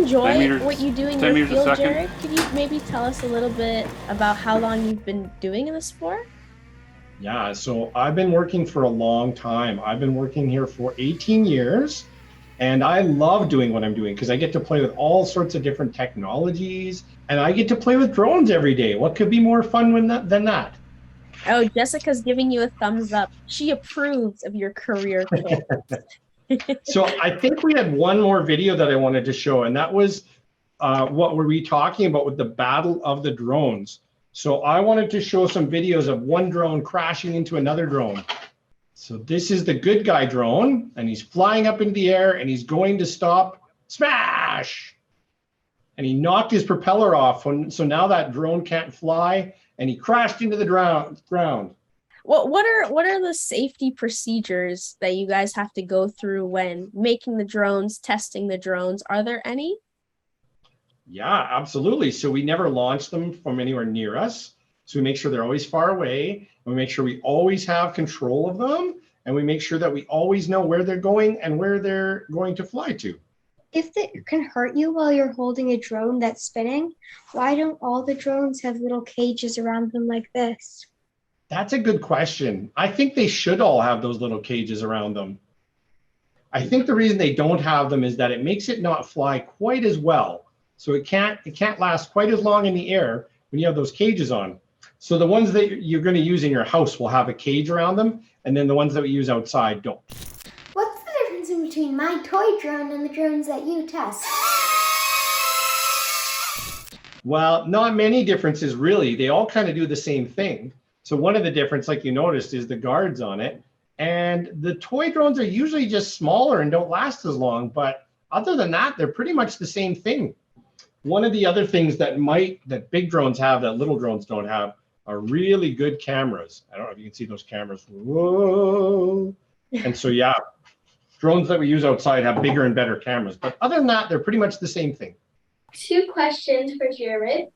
enjoy 10 meters, what you do in 10 your meters a field, second. Jared? Could you maybe tell us a little bit about how long you've been doing in the sport? Yeah, so I've been working for a long time. I've been working here for 18 years, and I love doing what I'm doing because I get to play with all sorts of different technologies, and I get to play with drones every day. What could be more fun than that? Oh, Jessica's giving you a thumbs up. She approves of your career choice. So I think we had one more video that I wanted to show, and that was what were we talking about with the battle of the drones. So I wanted to show some videos of one drone crashing into another drone. So this is the good guy drone, and he's flying up into the air, and he's going to stop. Smash! And he knocked his propeller off, so now that drone can't fly, and he crashed into the ground. What are the safety procedures that you guys have to go through when making the drones, testing the drones? Are there any? Yeah, absolutely. So we never launch them from anywhere near us. So we make sure they're always far away. And we make sure we always have control of them. And we make sure that we always know where they're going and where they're going to fly to. If it can hurt you while you're holding a drone that's spinning, why don't all the drones have little cages around them like this? That's a good question. I think they should all have those little cages around them. I think the reason they don't have them is that it makes it not fly quite as well. So it can't last quite as long in the air when you have those cages on. So the ones that you're going to use in your house will have a cage around them, and then the ones that we use outside don't. What's the difference in between my toy drone and the drones that you test? Well, not many differences really. They all kind of do the same thing. So one of the difference, like you noticed, is the guards on it. And the toy drones are usually just smaller and don't last as long. But other than that, they're pretty much the same thing. One of the other things that big drones have that little drones don't have are really good cameras. I don't know if you can see those cameras. Whoa. And so, yeah, drones that we use outside have bigger and better cameras. But other than that, they're pretty much the same thing. 2 questions for Jared.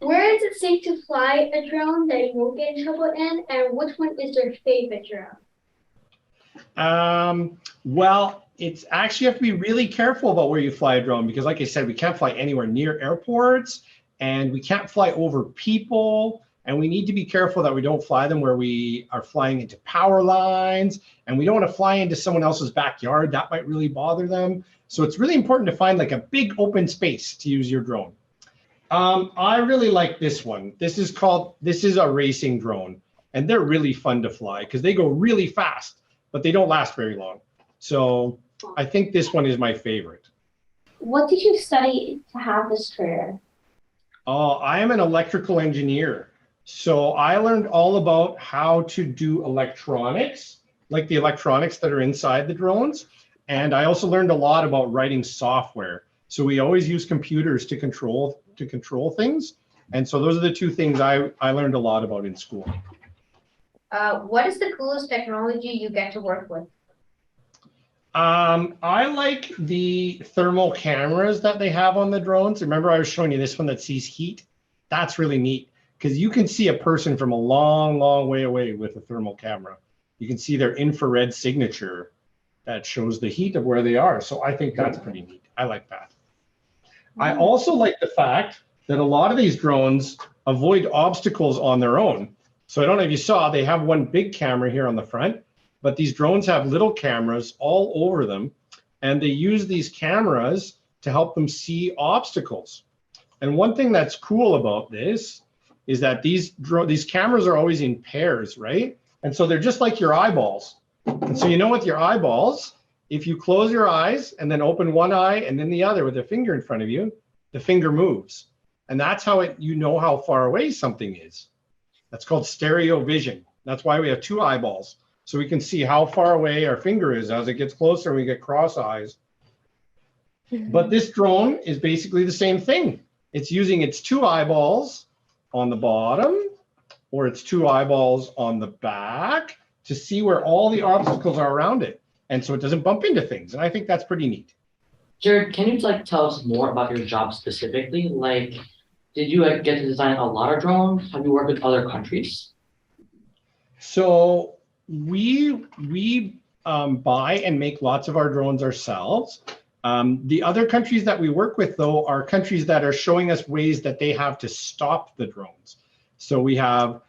Where is it safe to fly a drone that you won't get in trouble in? And which one is your favorite drone? Well, it's actually, you have to be really careful about where you fly a drone because, like I said, we can't fly anywhere near airports and we can't fly over people. And we need to be careful that we don't fly them where we are flying into power lines, and we don't want to fly into someone else's backyard. That might really bother them. So it's really important to find like a big open space to use your drone. I really like this one. This is a racing drone, and they're really fun to fly because they go really fast, but they don't last very long. So I think this one is my favorite. What did you study to have this career? I am an electrical engineer. So I learned all about how to do electronics, like the electronics that are inside the drones. And I also learned a lot about writing software. So we always use computers to control things. And so those are the 2 things I learned a lot about in school. What is the coolest technology you get to work with? I like the thermal cameras that they have on the drones. Remember I was showing you this one that sees heat? That's really neat because you can see a person from a long, long way away with a thermal camera. You can see their infrared signature that shows the heat of where they are. So I think that's pretty neat. I like that. I also like the fact that a lot of these drones avoid obstacles on their own. So I don't know if you saw, they have one big camera here on the front, but these drones have little cameras all over them, and they use these cameras to help them see obstacles. And one thing that's cool about this is that these cameras are always in pairs, right? And so they're just like your eyeballs. And so with your eyeballs, if you close your eyes and then open one eye and then the other with a finger in front of you, the finger moves. And that's how you know how far away something is. That's called stereo vision. That's why we have 2 eyeballs. So we can see how far away our finger is as it gets closer and we get cross eyes. But this drone is basically the same thing. It's using its 2 eyeballs on the bottom or its 2 eyeballs on the back to see where all the obstacles are around it. And so it doesn't bump into things. And I think that's pretty neat. Jared, can you tell us more about your job specifically? Did you get to design a lot of drones? Have you worked with other countries? So we buy and make lots of our drones ourselves. The other countries that we work with, though, are countries that are showing us ways that they have to stop the drones. So we have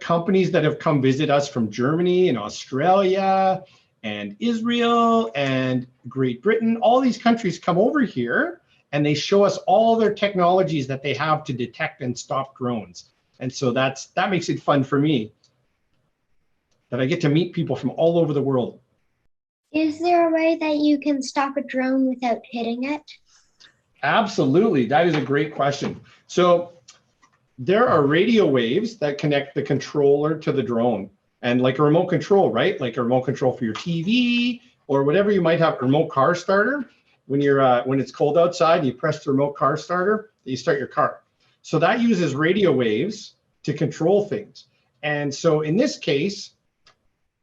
companies that have come visit us from Germany and Australia and Israel and Great Britain. All these countries come over here and they show us all their technologies that they have to detect and stop drones. And so that makes it fun for me, that I get to meet people from all over the world. Is there a way that you can stop a drone without hitting it? Absolutely. That is a great question. So there are radio waves that connect the controller to the drone, and like a remote control, right? Like a remote control for your TV or whatever you might have, a remote car starter. When it's cold outside, you press the remote car starter, you start your car. So that uses radio waves to control things. And so in this case,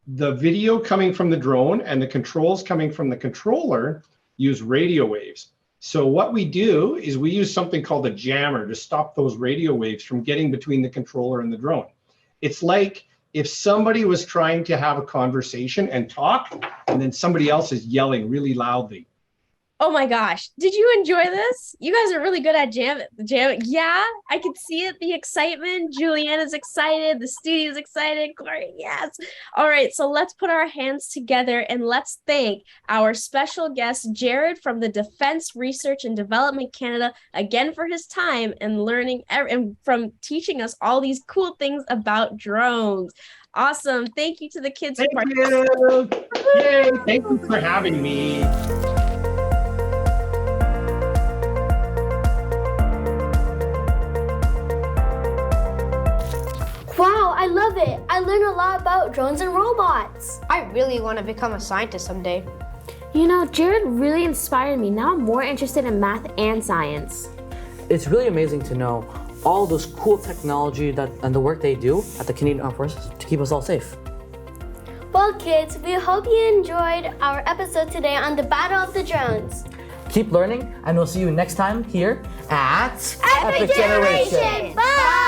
the video coming from the drone and the controls coming from the controller use radio waves. So what we do is we use something called a jammer to stop those radio waves from getting between the controller and the drone. It's like if somebody was trying to have a conversation and talk, and then somebody else is yelling really loudly. Oh my gosh. Did you enjoy this? You guys are really good at jamming. Yeah, I could see it. The excitement. Juliana's excited. The studio's excited. Corey, yes. All right. So let's put our hands together and let's thank our special guest, Jared from the Defense Research and Development Canada, again for his time and learning and from teaching us all these cool things about drones. Awesome. Thank you to the kids. Thank you. Yay. Thank you for having me. Wow, I love it. I learned a lot about drones and robots. I really want to become a scientist someday. You know, Jared really inspired me. Now I'm more interested in math and science. It's really amazing to know all those cool technology and the work they do at the Canadian Armed Forces to keep us all safe. Well, kids, we hope you enjoyed our episode today on the Battle of the Drones. Keep learning, and we'll see you next time here at Epic Generation. Bye!